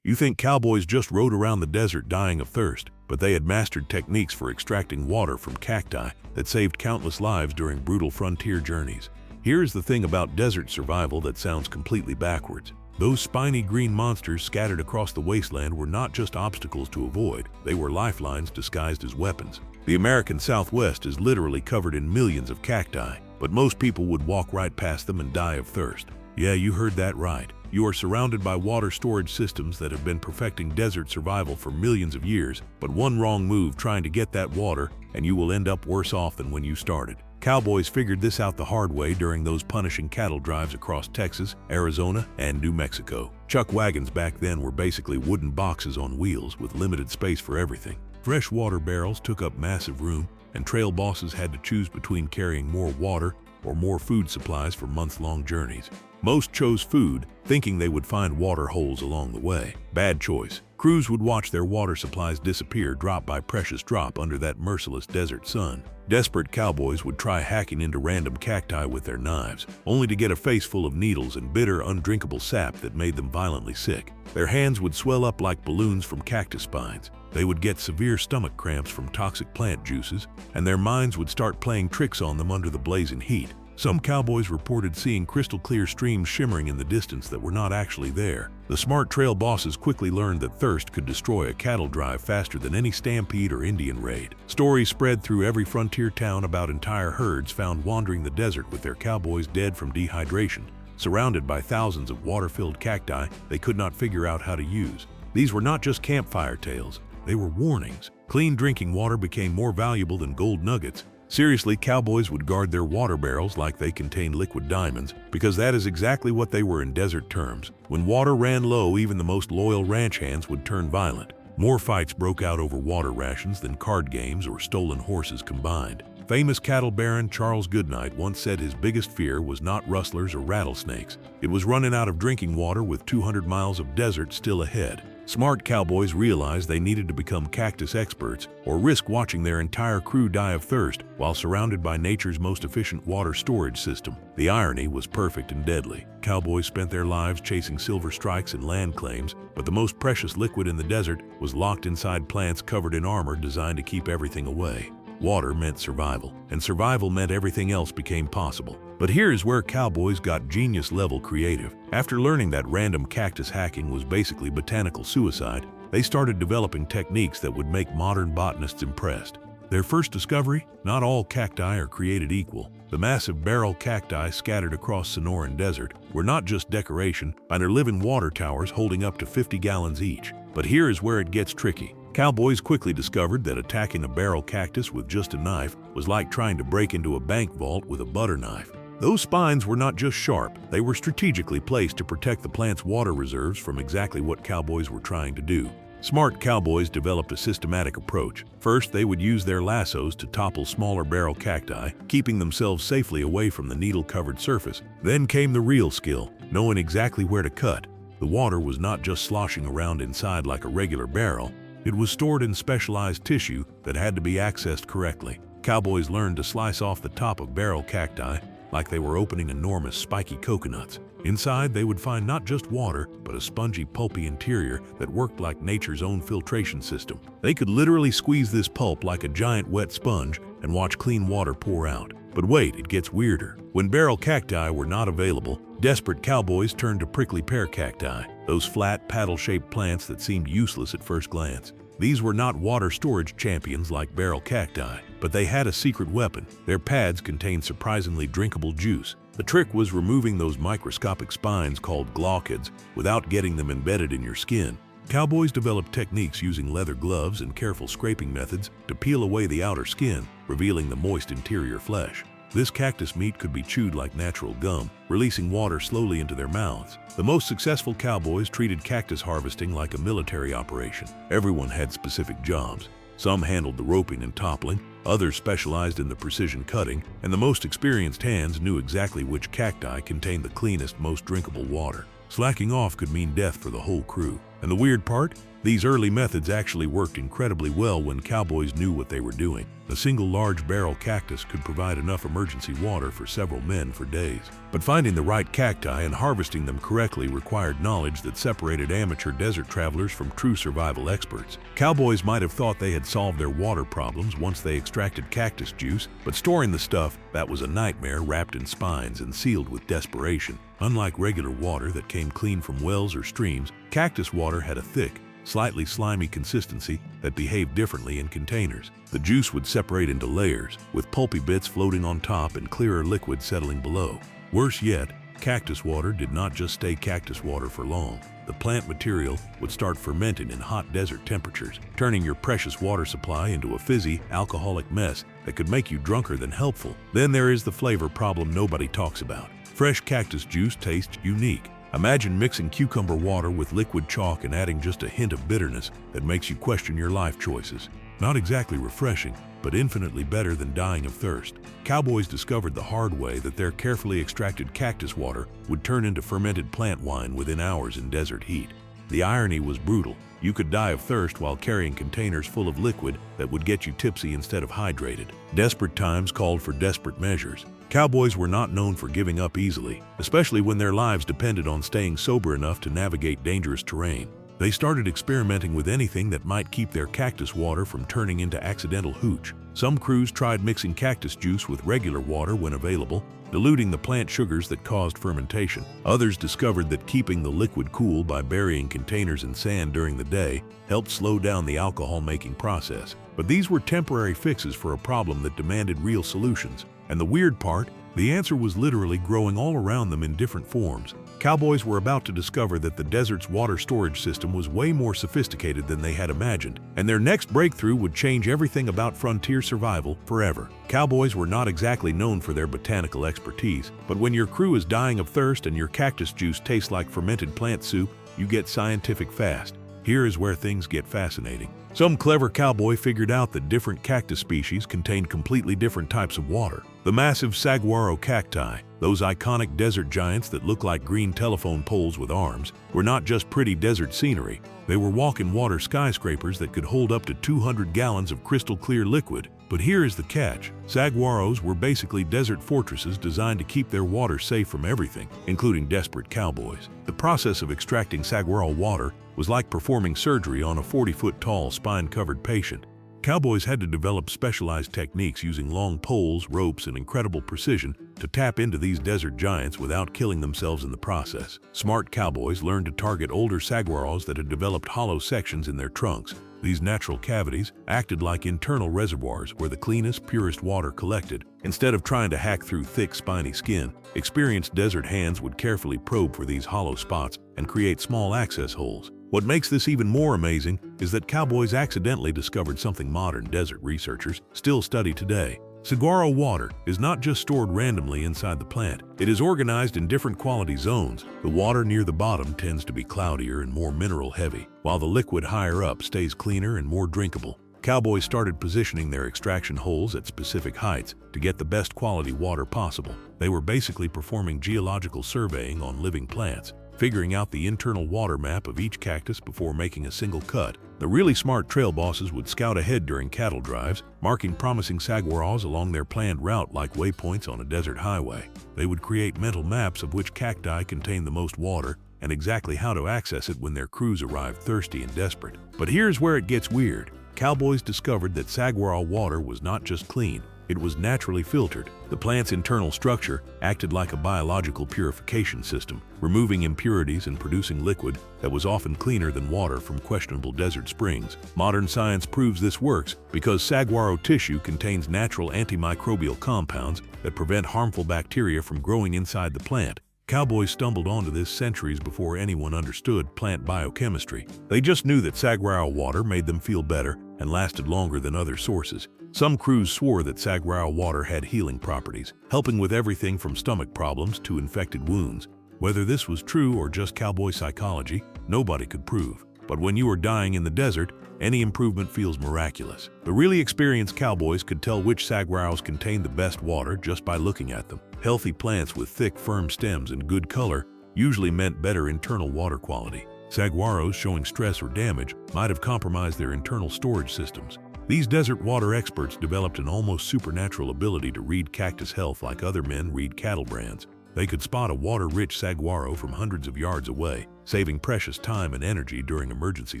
You think cowboys just rode around the desert dying of thirst, but they had mastered techniques for extracting water from cacti that saved countless lives during brutal frontier journeys. Here's the thing about desert survival that sounds completely backwards. Those spiny green monsters scattered across the wasteland were not just obstacles to avoid, they were lifelines disguised as weapons. The American Southwest is literally covered in millions of cacti, but most people would walk right past them and die of thirst. Yeah, you heard that right. You are surrounded by water storage systems that have been perfecting desert survival for millions of years, but one wrong move trying to get that water and you will end up worse off than when you started. Cowboys figured this out the hard way during those punishing cattle drives across Texas, Arizona, and New Mexico. Chuck wagons back then were basically wooden boxes on wheels with limited space for everything. Fresh water barrels took up massive room, and trail bosses had to choose between carrying more water or more food supplies for month-long journeys. Most chose food, thinking they would find water holes along the way. Bad choice. Crews would watch their water supplies disappear drop by precious drop under that merciless desert sun. Desperate cowboys would try hacking into random cacti with their knives, only to get a face full of needles and bitter, undrinkable sap that made them violently sick. Their hands would swell up like balloons from cactus spines. They would get severe stomach cramps from toxic plant juices, and their minds would start playing tricks on them under the blazing heat. Some cowboys reported seeing crystal-clear streams shimmering in the distance that were not actually there. The smart trail bosses quickly learned that thirst could destroy a cattle drive faster than any stampede or Indian raid. Stories spread through every frontier town about entire herds found wandering the desert with their cowboys dead from dehydration, surrounded by thousands of water-filled cacti they could not figure out how to use. These were not just campfire tales, they were warnings. Clean drinking water became more valuable than gold nuggets. Seriously, cowboys would guard their water barrels like they contained liquid diamonds, because that is exactly what they were in desert terms. When water ran low, even the most loyal ranch hands would turn violent. More fights broke out over water rations than card games or stolen horses combined. Famous cattle baron Charles Goodnight once said his biggest fear was not rustlers or rattlesnakes. It was running out of drinking water with 200 miles of desert still ahead. Smart cowboys realized they needed to become cactus experts or risk watching their entire crew die of thirst while surrounded by nature's most efficient water storage system. The irony was perfect and deadly. Cowboys spent their lives chasing silver strikes and land claims, but the most precious liquid in the desert was locked inside plants covered in armor designed to keep everything away. Water meant survival, and survival meant everything else became possible. But here's where cowboys got genius-level creative. After learning that random cactus hacking was basically botanical suicide, they started developing techniques that would make modern botanists impressed. Their first discovery? Not all cacti are created equal. The massive barrel cacti scattered across Sonoran Desert were not just decoration, and are living water towers holding up to 50 gallons each. But here is where it gets tricky. Cowboys quickly discovered that attacking a barrel cactus with just a knife was like trying to break into a bank vault with a butter knife. Those spines were not just sharp, they were strategically placed to protect the plant's water reserves from exactly what cowboys were trying to do. Smart cowboys developed a systematic approach. First, they would use their lassos to topple smaller barrel cacti, keeping themselves safely away from the needle-covered surface. Then came the real skill, knowing exactly where to cut. The water was not just sloshing around inside like a regular barrel. It was stored in specialized tissue that had to be accessed correctly. Cowboys learned to slice off the top of barrel cacti like they were opening enormous spiky coconuts. Inside, they would find not just water, but a spongy, pulpy interior that worked like nature's own filtration system. They could literally squeeze this pulp like a giant wet sponge and watch clean water pour out. But wait, it gets weirder. When barrel cacti were not available, desperate cowboys turned to prickly pear cacti, those flat, paddle-shaped plants that seemed useless at first glance. These were not water storage champions like barrel cacti, but they had a secret weapon. Their pads contained surprisingly drinkable juice. The trick was removing those microscopic spines called glaucids without getting them embedded in your skin. Cowboys developed techniques using leather gloves and careful scraping methods to peel away the outer skin, revealing the moist interior flesh. This cactus meat could be chewed like natural gum, releasing water slowly into their mouths. The most successful cowboys treated cactus harvesting like a military operation. Everyone had specific jobs. Some handled the roping and toppling, others specialized in the precision cutting, and the most experienced hands knew exactly which cacti contained the cleanest, most drinkable water. Slacking off could mean death for the whole crew. And the weird part? These early methods actually worked incredibly well when cowboys knew what they were doing. A single large barrel cactus could provide enough emergency water for several men for days. But finding the right cacti and harvesting them correctly required knowledge that separated amateur desert travelers from true survival experts. Cowboys might have thought they had solved their water problems once they extracted cactus juice, but storing the stuff, that was a nightmare wrapped in spines and sealed with desperation. Unlike regular water that came clean from wells or streams, cactus water had a thick, slightly slimy consistency that behaved differently in containers. The juice would separate into layers, with pulpy bits floating on top and clearer liquid settling below. Worse yet, cactus water did not just stay cactus water for long. The plant material would start fermenting in hot desert temperatures, turning your precious water supply into a fizzy, alcoholic mess that could make you drunker than helpful. Then there is the flavor problem nobody talks about. Fresh cactus juice tastes unique. Imagine mixing cucumber water with liquid chalk and adding just a hint of bitterness that makes you question your life choices. Not exactly refreshing, but infinitely better than dying of thirst. Cowboys discovered the hard way that their carefully extracted cactus water would turn into fermented plant wine within hours in desert heat. The irony was brutal. You could die of thirst while carrying containers full of liquid that would get you tipsy instead of hydrated. Desperate times called for desperate measures. Cowboys were not known for giving up easily, especially when their lives depended on staying sober enough to navigate dangerous terrain. They started experimenting with anything that might keep their cactus water from turning into accidental hooch. Some crews tried mixing cactus juice with regular water when available, diluting the plant sugars that caused fermentation. Others discovered that keeping the liquid cool by burying containers in sand during the day helped slow down the alcohol-making process. But these were temporary fixes for a problem that demanded real solutions. And the weird part, the answer was literally growing all around them in different forms. Cowboys were about to discover that the desert's water storage system was way more sophisticated than they had imagined, and their next breakthrough would change everything about frontier survival forever. Cowboys were not exactly known for their botanical expertise, but when your crew is dying of thirst and your cactus juice tastes like fermented plant soup, you get scientific fast. Here is where things get fascinating. Some clever cowboy figured out that different cactus species contained completely different types of water. The massive saguaro cacti, those iconic desert giants that look like green telephone poles with arms, were not just pretty desert scenery. They were walk-in-water skyscrapers that could hold up to 200 gallons of crystal-clear liquid. But here is the catch. Saguaros were basically desert fortresses designed to keep their water safe from everything, including desperate cowboys. The process of extracting saguaro water was like performing surgery on a 40-foot-tall, spine-covered patient. Cowboys had to develop specialized techniques using long poles, ropes, and incredible precision to tap into these desert giants without killing themselves in the process. Smart cowboys learned to target older saguaros that had developed hollow sections in their trunks. These natural cavities acted like internal reservoirs where the cleanest, purest water collected. Instead of trying to hack through thick, spiny skin, experienced desert hands would carefully probe for these hollow spots and create small access holes. What makes this even more amazing is that cowboys accidentally discovered something modern desert researchers still study today. Saguaro water is not just stored randomly inside the plant. It is organized in different quality zones. The water near the bottom tends to be cloudier and more mineral-heavy, while the liquid higher up stays cleaner and more drinkable. Cowboys started positioning their extraction holes at specific heights to get the best quality water possible. They were basically performing geological surveying on living plants, figuring out the internal water map of each cactus before making a single cut. The really smart trail bosses would scout ahead during cattle drives, marking promising saguaros along their planned route like waypoints on a desert highway. They would create mental maps of which cacti contain the most water and exactly how to access it when their crews arrived thirsty and desperate. But here's where it gets weird. Cowboys discovered that saguaro water was not just clean, it was naturally filtered. The plant's internal structure acted like a biological purification system, removing impurities and producing liquid that was often cleaner than water from questionable desert springs. Modern science proves this works because saguaro tissue contains natural antimicrobial compounds that prevent harmful bacteria from growing inside the plant. Cowboys stumbled onto this centuries before anyone understood plant biochemistry. They just knew that saguaro water made them feel better and lasted longer than other sources. Some crews swore that saguaro water had healing properties, helping with everything from stomach problems to infected wounds. Whether this was true or just cowboy psychology, nobody could prove. But when you are dying in the desert, any improvement feels miraculous. The really experienced cowboys could tell which saguaros contained the best water just by looking at them. Healthy plants with thick, firm stems and good color usually meant better internal water quality. Saguaros showing stress or damage might have compromised their internal storage systems. These desert water experts developed an almost supernatural ability to read cactus health like other men read cattle brands. They could spot a water-rich saguaro from hundreds of yards away, saving precious time and energy during emergency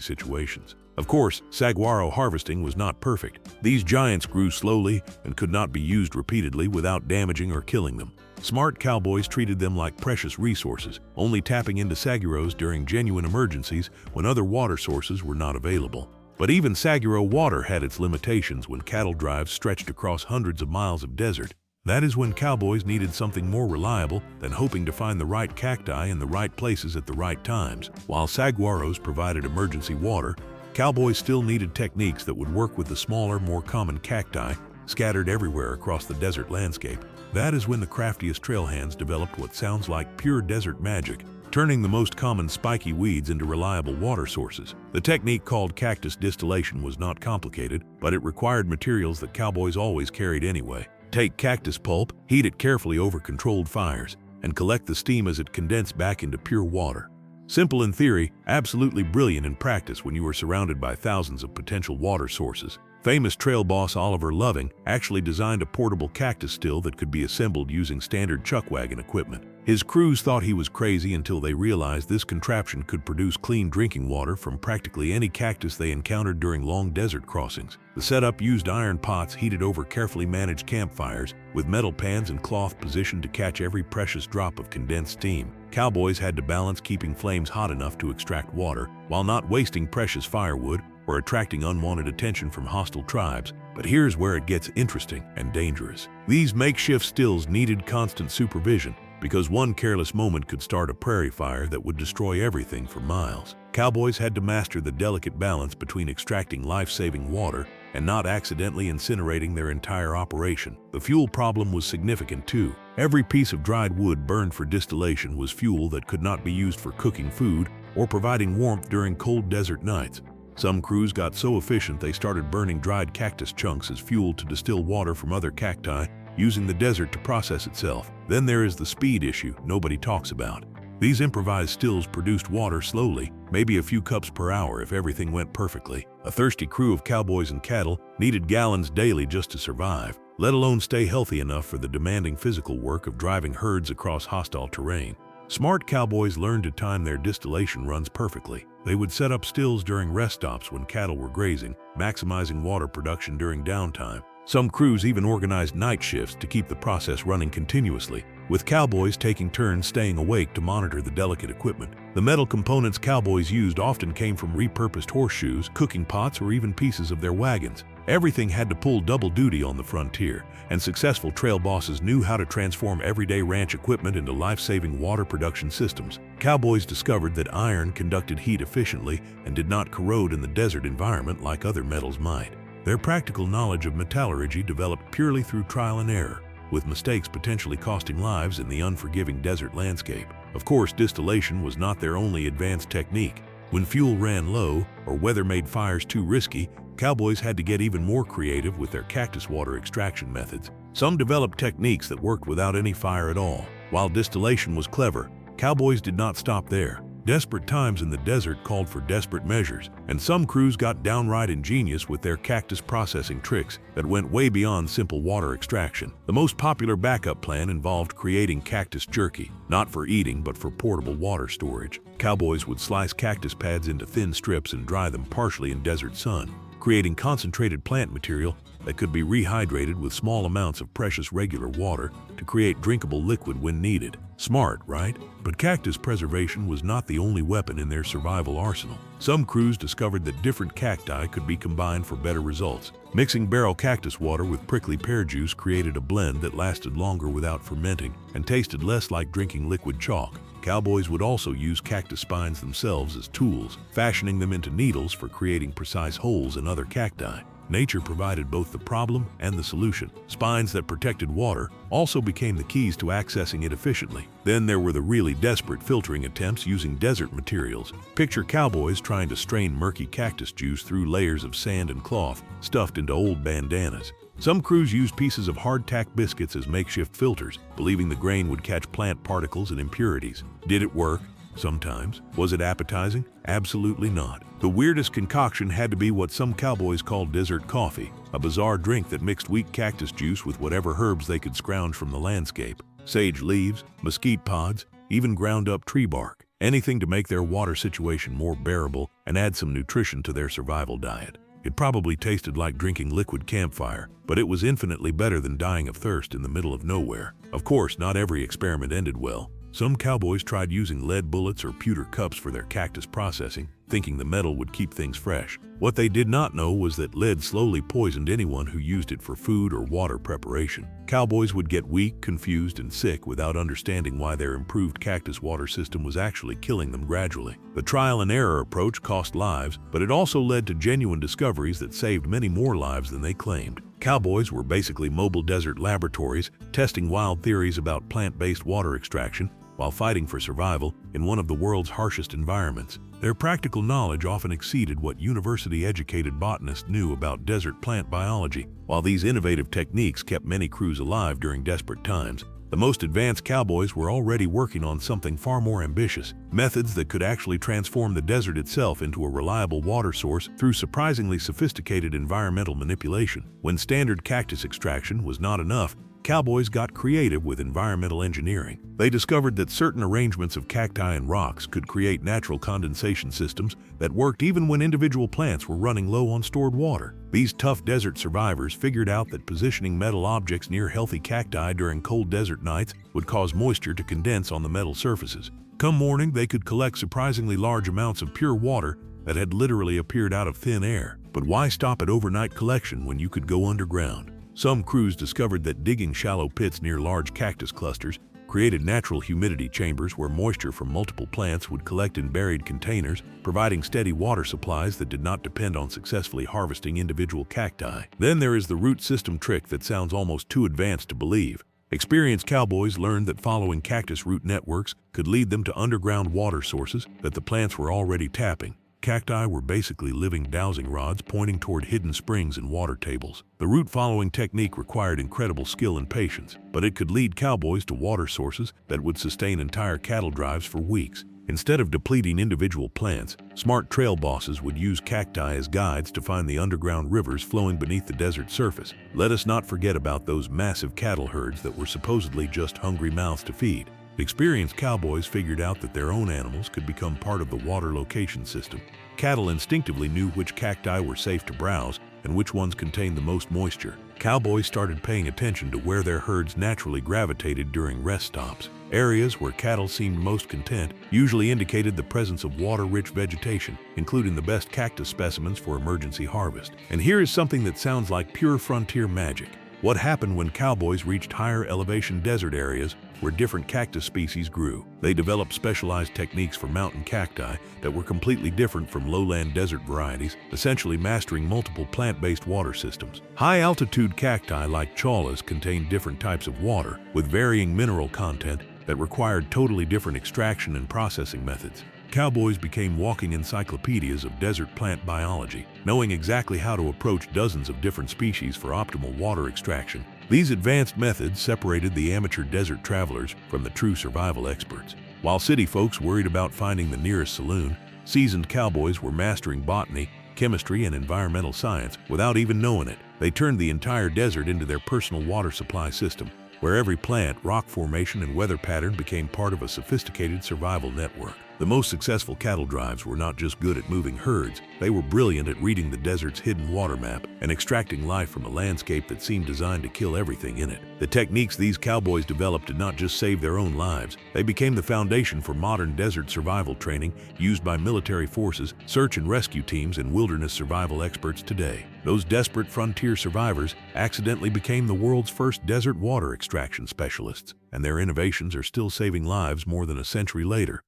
situations. Of course, saguaro harvesting was not perfect. These giants grew slowly and could not be used repeatedly without damaging or killing them. Smart cowboys treated them like precious resources, only tapping into saguaros during genuine emergencies when other water sources were not available. But even saguaro water had its limitations when cattle drives stretched across hundreds of miles of desert. That is when cowboys needed something more reliable than hoping to find the right cacti in the right places at the right times. While saguaros provided emergency water, cowboys still needed techniques that would work with the smaller, more common cacti scattered everywhere across the desert landscape. That is when the craftiest trailhands developed what sounds like pure desert magic, turning the most common spiky weeds into reliable water sources. The technique called cactus distillation was not complicated, but it required materials that cowboys always carried anyway. Take cactus pulp, heat it carefully over controlled fires, and collect the steam as it condensed back into pure water. Simple in theory, absolutely brilliant in practice when you are surrounded by thousands of potential water sources. Famous trail boss Oliver Loving actually designed a portable cactus still that could be assembled using standard chuck wagon equipment. His crews thought he was crazy until they realized this contraption could produce clean drinking water from practically any cactus they encountered during long desert crossings. The setup used iron pots heated over carefully managed campfires, with metal pans and cloth positioned to catch every precious drop of condensed steam. Cowboys had to balance keeping flames hot enough to extract water, while not wasting precious firewood or attracting unwanted attention from hostile tribes. But here's where it gets interesting and dangerous. These makeshift stills needed constant supervision, because one careless moment could start a prairie fire that would destroy everything for miles. Cowboys had to master the delicate balance between extracting life-saving water and not accidentally incinerating their entire operation. The fuel problem was significant too. Every piece of dried wood burned for distillation was fuel that could not be used for cooking food or providing warmth during cold desert nights. Some crews got so efficient they started burning dried cactus chunks as fuel to distill water from other cacti, using the desert to process itself. Then there is the speed issue nobody talks about. These improvised stills produced water slowly, maybe a few cups per hour if everything went perfectly. A thirsty crew of cowboys and cattle needed gallons daily just to survive, let alone stay healthy enough for the demanding physical work of driving herds across hostile terrain. Smart cowboys learned to time their distillation runs perfectly. They would set up stills during rest stops when cattle were grazing, maximizing water production during downtime. Some crews even organized night shifts to keep the process running continuously, with cowboys taking turns staying awake to monitor the delicate equipment. The metal components cowboys used often came from repurposed horseshoes, cooking pots, or even pieces of their wagons. Everything had to pull double duty on the frontier, and successful trail bosses knew how to transform everyday ranch equipment into life-saving water production systems. Cowboys discovered that iron conducted heat efficiently and did not corrode in the desert environment like other metals might. Their practical knowledge of metallurgy developed purely through trial and error, with mistakes potentially costing lives in the unforgiving desert landscape. Of course, distillation was not their only advanced technique. When fuel ran low or weather made fires too risky, cowboys had to get even more creative with their cactus water extraction methods. Some developed techniques that worked without any fire at all. While distillation was clever, cowboys did not stop there. Desperate times in the desert called for desperate measures, and some crews got downright ingenious with their cactus processing tricks that went way beyond simple water extraction. The most popular backup plan involved creating cactus jerky, not for eating but for portable water storage. Cowboys would slice cactus pads into thin strips and dry them partially in desert sun, creating concentrated plant material that could be rehydrated with small amounts of precious regular water to create drinkable liquid when needed. Smart, right? But cactus preservation was not the only weapon in their survival arsenal. Some crews discovered that different cacti could be combined for better results. Mixing barrel cactus water with prickly pear juice created a blend that lasted longer without fermenting and tasted less like drinking liquid chalk. Cowboys would also use cactus spines themselves as tools, fashioning them into needles for creating precise holes in other cacti. Nature provided both the problem and the solution. Spines that protected water also became the keys to accessing it efficiently. Then there were the really desperate filtering attempts using desert materials. Picture cowboys trying to strain murky cactus juice through layers of sand and cloth stuffed into old bandanas. Some crews used pieces of hardtack biscuits as makeshift filters, believing the grain would catch plant particles and impurities. Did it work? Sometimes. Was it appetizing? Absolutely not. The weirdest concoction had to be what some cowboys called desert coffee, a bizarre drink that mixed weak cactus juice with whatever herbs they could scrounge from the landscape. Sage leaves, mesquite pods, even ground up tree bark. Anything to make their water situation more bearable and add some nutrition to their survival diet. It probably tasted like drinking liquid campfire, but it was infinitely better than dying of thirst in the middle of nowhere. Of course, not every experiment ended well. Some cowboys tried using lead bullets or pewter cups for their cactus processing, thinking the metal would keep things fresh. What they did not know was that lead slowly poisoned anyone who used it for food or water preparation. Cowboys would get weak, confused, and sick without understanding why their improved cactus water system was actually killing them gradually. The trial and error approach cost lives, but it also led to genuine discoveries that saved many more lives than they claimed. Cowboys were basically mobile desert laboratories, testing wild theories about plant-based water extraction while fighting for survival in one of the world's harshest environments. Their practical knowledge often exceeded what university-educated botanists knew about desert plant biology. While these innovative techniques kept many crews alive during desperate times, the most advanced cowboys were already working on something far more ambitious, methods that could actually transform the desert itself into a reliable water source through surprisingly sophisticated environmental manipulation. When standard cactus extraction was not enough, cowboys got creative with environmental engineering. They discovered that certain arrangements of cacti and rocks could create natural condensation systems that worked even when individual plants were running low on stored water. These tough desert survivors figured out that positioning metal objects near healthy cacti during cold desert nights would cause moisture to condense on the metal surfaces. Come morning, they could collect surprisingly large amounts of pure water that had literally appeared out of thin air. But why stop at overnight collection when you could go underground? Some crews discovered that digging shallow pits near large cactus clusters created natural humidity chambers where moisture from multiple plants would collect in buried containers, providing steady water supplies that did not depend on successfully harvesting individual cacti. Then there is the root system trick that sounds almost too advanced to believe. Experienced cowboys learned that following cactus root networks could lead them to underground water sources that the plants were already tapping. Cacti were basically living dowsing rods pointing toward hidden springs and water tables. The root-following technique required incredible skill and patience, but it could lead cowboys to water sources that would sustain entire cattle drives for weeks. Instead of depleting individual plants, smart trail bosses would use cacti as guides to find the underground rivers flowing beneath the desert surface. Let us not forget about those massive cattle herds that were supposedly just hungry mouths to feed. Experienced cowboys figured out that their own animals could become part of the water location system. Cattle instinctively knew which cacti were safe to browse and which ones contained the most moisture. Cowboys started paying attention to where their herds naturally gravitated during rest stops. Areas where cattle seemed most content usually indicated the presence of water-rich vegetation, including the best cactus specimens for emergency harvest. And here is something that sounds like pure frontier magic. What happened when cowboys reached higher elevation desert areas where different cactus species grew? They developed specialized techniques for mountain cacti that were completely different from lowland desert varieties, essentially mastering multiple plant-based water systems. High-altitude cacti like chaulas contained different types of water with varying mineral content that required totally different extraction and processing methods. Cowboys became walking encyclopedias of desert plant biology, knowing exactly how to approach dozens of different species for optimal water extraction. These advanced methods separated the amateur desert travelers from the true survival experts. While city folks worried about finding the nearest saloon, seasoned cowboys were mastering botany, chemistry, and environmental science without even knowing it. They turned the entire desert into their personal water supply system, where every plant, rock formation, and weather pattern became part of a sophisticated survival network. The most successful cattle drives were not just good at moving herds, they were brilliant at reading the desert's hidden water map and extracting life from a landscape that seemed designed to kill everything in it. The techniques these cowboys developed did not just save their own lives, they became the foundation for modern desert survival training used by military forces, search and rescue teams, and wilderness survival experts today. Those desperate frontier survivors accidentally became the world's first desert water extraction specialists, and their innovations are still saving lives more than a century later.